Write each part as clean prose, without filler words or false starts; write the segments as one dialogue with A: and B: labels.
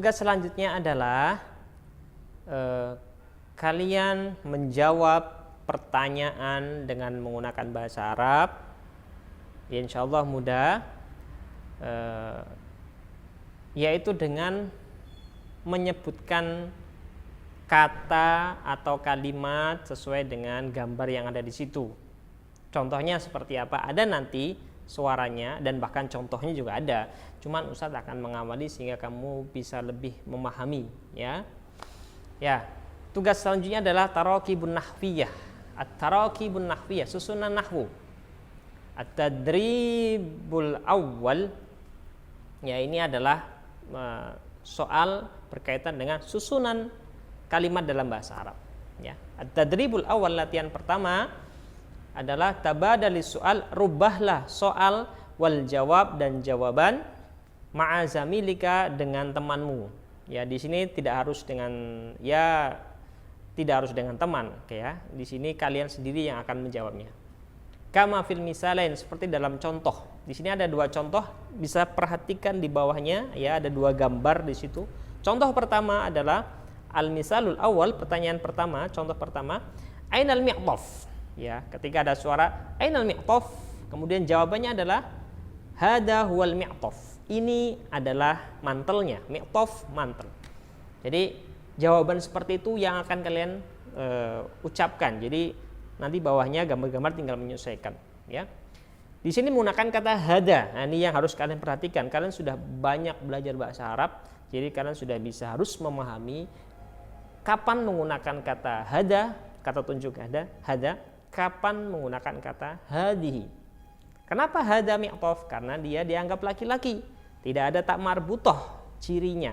A: tugas selanjutnya adalah kalian menjawab pertanyaan dengan menggunakan bahasa Arab. Ya, insya Allah mudah, yaitu dengan menyebutkan kata atau kalimat sesuai dengan gambar yang ada di situ. Contohnya seperti apa? Ada nanti suaranya dan bahkan contohnya juga ada. Cuman Ustadz akan mengawali sehingga kamu bisa lebih memahami, ya. Ya, tugas selanjutnya adalah tarakibun nahwiyah. At-tarakibun nahwiyah, susunan nahwu. At-tadribul awal, ya, ini adalah soal berkaitan dengan susunan kalimat dalam bahasa Arab, ya. At-tadribul awal, latihan pertama adalah tabadalis soal, rubahlah soal wal jawab dan jawaban ma'azamilika dengan temanmu. Ya, di sini tidak harus dengan teman, ya. Di sini kalian sendiri yang akan menjawabnya. Kama fil misalain, seperti dalam contoh. Di sini ada dua contoh, bisa perhatikan di bawahnya, ya, ada dua gambar di situ. Contoh pertama adalah al-misalul awal, pertanyaan pertama, contoh pertama, ainal mi'taf. Ya, ketika ada suara ainal mi'taf, kemudian jawabannya adalah hada huwal mi'taf. Ini adalah mantelnya, mi'taf mantel. Jadi jawaban seperti itu yang akan kalian ucapkan. Jadi nanti bawahnya gambar-gambar tinggal menyesuaikan, ya. Di sini menggunakan kata hada. Nah, ini yang harus kalian perhatikan. Kalian sudah banyak belajar bahasa Arab, jadi kalian sudah bisa harus memahami kapan menggunakan kata hada, kata tunjuk hada, kapan menggunakan kata hadihi. Kenapa hada mi'taf? Karena dia dianggap laki-laki, tidak ada tak marbutoh cirinya,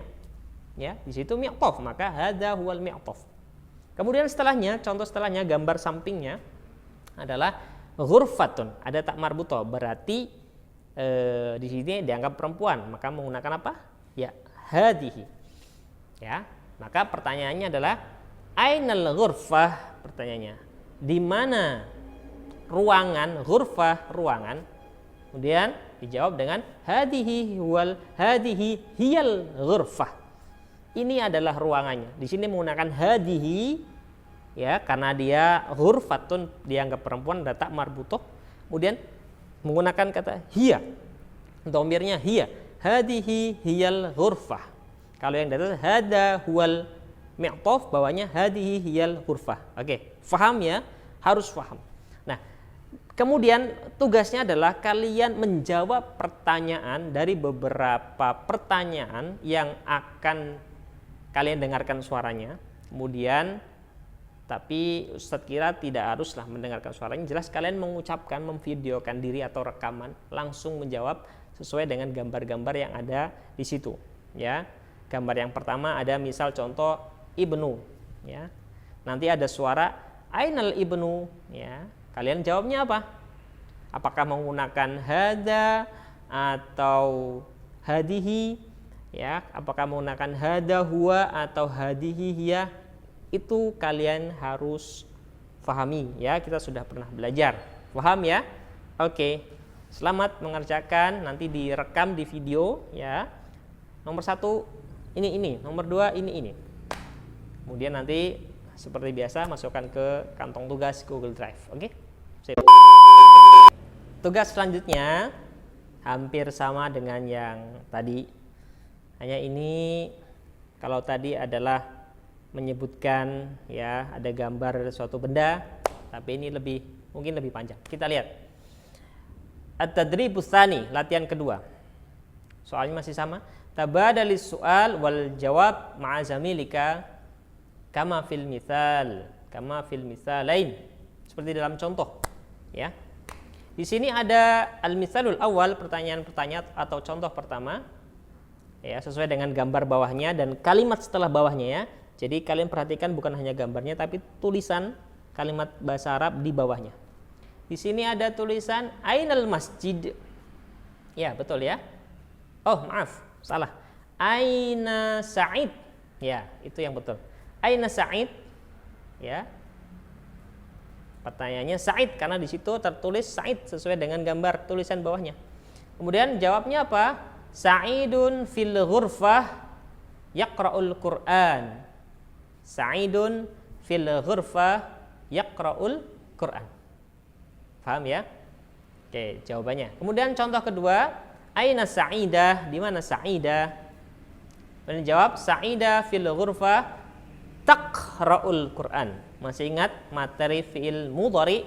A: ya. Di situ mi'taf, maka hada huwal mi'taf. Kemudian setelahnya, contoh setelahnya, gambar sampingnya adalah ghurfatun, ada tak marbutoh, berarti di sini dianggap perempuan, maka menggunakan apa? Ya, hadihi. Ya, maka pertanyaannya adalah ainal ghurfah, pertanyaannya di mana ruangan, ghurfah ruangan. Kemudian dijawab dengan hadihi hiyal ghurfah. Ini adalah ruangannya. Di sini menggunakan hadihi, ya, karena dia ghurfatun, dianggap perempuan, ada tak marbutoh. Kemudian menggunakan kata hiya, dhamirnya hiya, hadihi hiyal ghurfah. Kalau yang datang hada huwal mi'taf, bawahnya hadihi hiyal ghurfah. Oke, faham ya? Harus faham. Nah, kemudian tugasnya adalah kalian menjawab pertanyaan dari beberapa pertanyaan yang akan kalian dengarkan suaranya. Kemudian, tapi Ustadz kira tidak haruslah mendengarkan suaranya, jelas kalian mengucapkan, memvideokan diri atau rekaman, langsung menjawab sesuai dengan gambar-gambar yang ada di situ, ya. Gambar yang pertama ada misal contoh ibnu, ya. Nanti ada suara ainal ibnu, ya. Kalian jawabnya apa? Apakah menggunakan hada atau hadihi, ya? Apakah menggunakan hada huwa atau hadihi hiya? Itu kalian harus pahami, ya. Kita sudah pernah belajar. Paham ya? Oke. Selamat mengerjakan, nanti direkam di video, ya. Nomor 1 ini, nomor 2 ini. Kemudian nanti seperti biasa masukkan ke kantong tugas Google Drive. Oke? Sip. Tugas selanjutnya hampir sama dengan yang tadi. Hanya ini kalau tadi adalah menyebutkan, ya, ada gambar suatu benda, tapi ini mungkin lebih panjang. Kita lihat. At-tadribus tsani, latihan kedua. Soalnya masih sama. Tabadalis soal wal jawab ma'a zamilika kama fil misalain, seperti dalam contoh, ya. Di sini ada al-misalul awal, pertanyaan-pertanyaan atau contoh pertama, ya, sesuai dengan gambar bawahnya dan kalimat setelah bawahnya, ya. Jadi kalian perhatikan bukan hanya gambarnya tapi tulisan kalimat bahasa Arab di bawahnya. Di sini ada tulisan ainal masjid. Ya, betul ya. Oh, maaf, salah. Aina Sa'id. Ya, itu yang betul. Aina Sa'id. Ya. Pertanyaannya Sa'id karena di situ tertulis Sa'id sesuai dengan gambar tulisan bawahnya. Kemudian jawabnya apa? Sa'idun fil ghurfah yaqra'ul Qur'an. Sa'idun fil ghurfah yaqra'ul Qur'an. Paham ya? Oke, jawabannya. Kemudian contoh kedua, aina Sa'idah? Di mana Sa'idah? Menjawab Sa'idah fil ghurfah taqra'ul Qur'an. Masih ingat materi fi'il mudhari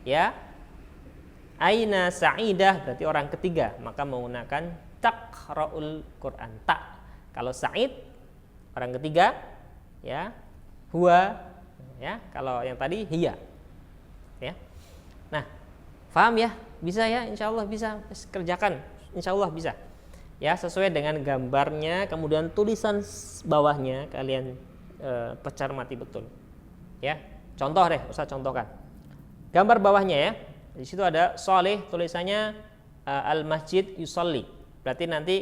A: ya? Aina Sa'idah berarti orang ketiga, maka menggunakan taqra'ul Qur'an. Ta. Kalau Sa'id orang ketiga ya, huwa ya, kalau yang tadi hiya. Ya. Nah, paham ya? Bisa ya? Insyaallah bisa. Kerjakan. Insyaallah bisa. Ya, sesuai dengan gambarnya, kemudian tulisan bawahnya kalian tercermati betul. Ya. Contoh deh, Ustaz contohkan. Gambar bawahnya ya. Di situ ada Saleh, tulisannya al-masjid yusalli. Berarti nanti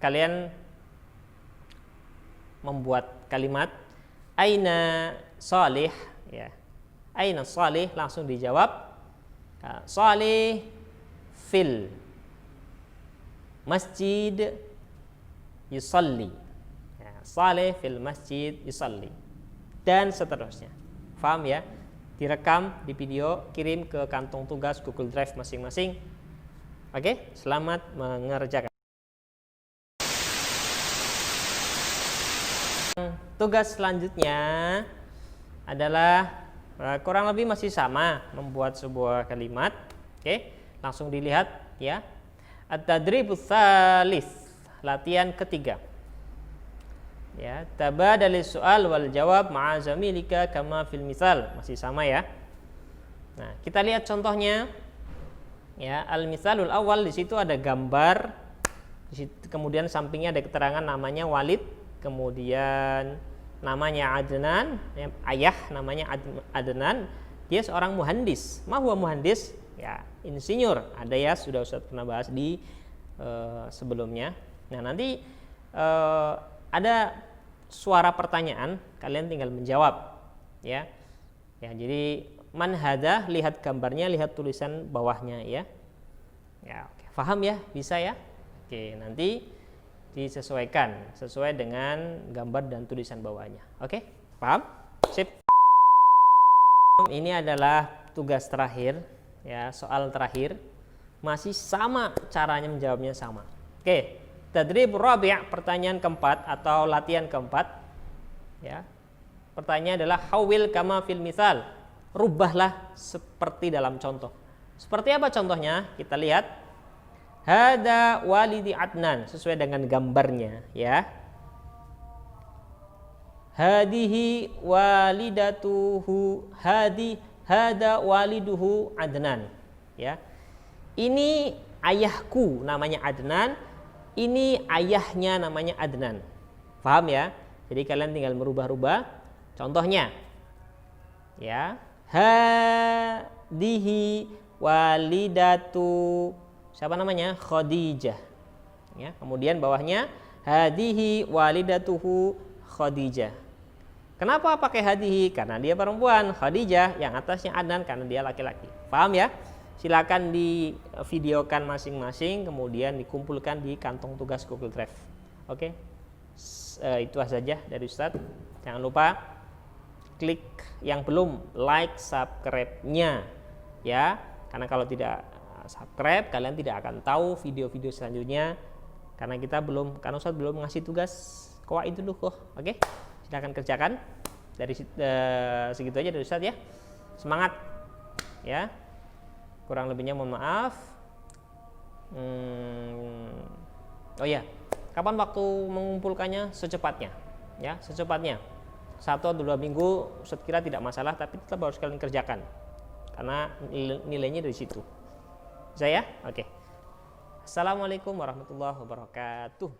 A: kalian membuat kalimat aina Saleh ya. Aina Saleh, langsung dijawab Saleh fil masjid yusalli. Ya, Saleh fil masjid yusalli. Dan seterusnya. Paham ya? Direkam di video, kirim ke kantong tugas Google Drive masing-masing. Oke, selamat mengerjakan. Tugas selanjutnya adalah kurang lebih masih sama, membuat sebuah kalimat. Oke, langsung dilihat ya. At-tadribus tsalits, latihan ketiga. Ya, tabadalis soal wal jawab ma'a zamilika kama fil misal, masih sama ya. Nah, kita lihat contohnya. Ya, al-misalul awal, di situ ada gambar, kemudian sampingnya ada keterangan namanya Walid, kemudian namanya Adnan, ya, ayah namanya Adnan, dia seorang muhandis. Ma huwa muhandis? Ya, insinyur. Ada ya, sudah Ustaz pernah bahas di sebelumnya. Nah, nanti ada suara pertanyaan, kalian tinggal menjawab ya. Ya, jadi man hada, lihat gambarnya, lihat tulisan bawahnya ya. Ya, oke. Paham ya? Bisa ya? Oke, nanti disesuaikan sesuai dengan gambar dan tulisan bawahnya. Oke? Paham? Sip. Ini adalah tugas terakhir ya, soal terakhir. Masih sama caranya menjawabnya sama. Oke. Tadrib rabi', pertanyaan keempat atau latihan keempat ya. Pertanyaan adalah hawil kama fil misal, rubahlah seperti dalam contoh. Seperti apa contohnya? Kita lihat. Hada walidi Adnan, sesuai dengan gambarnya ya. Hadihi walidatuhu, hada waliduhu Adnan ya. Ini ayahku namanya Adnan, ini ayahnya namanya Adnan. Paham ya? Jadi kalian tinggal merubah-rubah. Contohnya ya, hadihi walidatu, siapa namanya? Khadijah. Ya, kemudian bawahnya hadihi walidatuhu Khadijah. Kenapa pakai hadihi? Karena dia perempuan. Khadijah yang atasnya Adnan karena dia laki-laki. Paham ya? Silakan divideokan masing-masing, kemudian dikumpulkan di kantong tugas Google Drive. Oke, itu saja dari Ustadz. Jangan lupa klik yang belum like subscribe-nya ya, karena kalau tidak subscribe kalian tidak akan tahu video-video selanjutnya, karena Ustadz belum ngasih tugas qawaid dulu kok. Oke, silakan kerjakan. Dari segitu aja dari Ustadz ya. Semangat ya. Kurang lebihnya mohon maaf. Oh ya, kapan waktu mengumpulkannya? Secepatnya ya, secepatnya. 1 atau 2 minggu Ustaz kira tidak masalah, tapi tetap harus kalian kerjakan karena nilainya dari situ. Bisa ya? Oke. Assalamualaikum warahmatullahi wabarakatuh.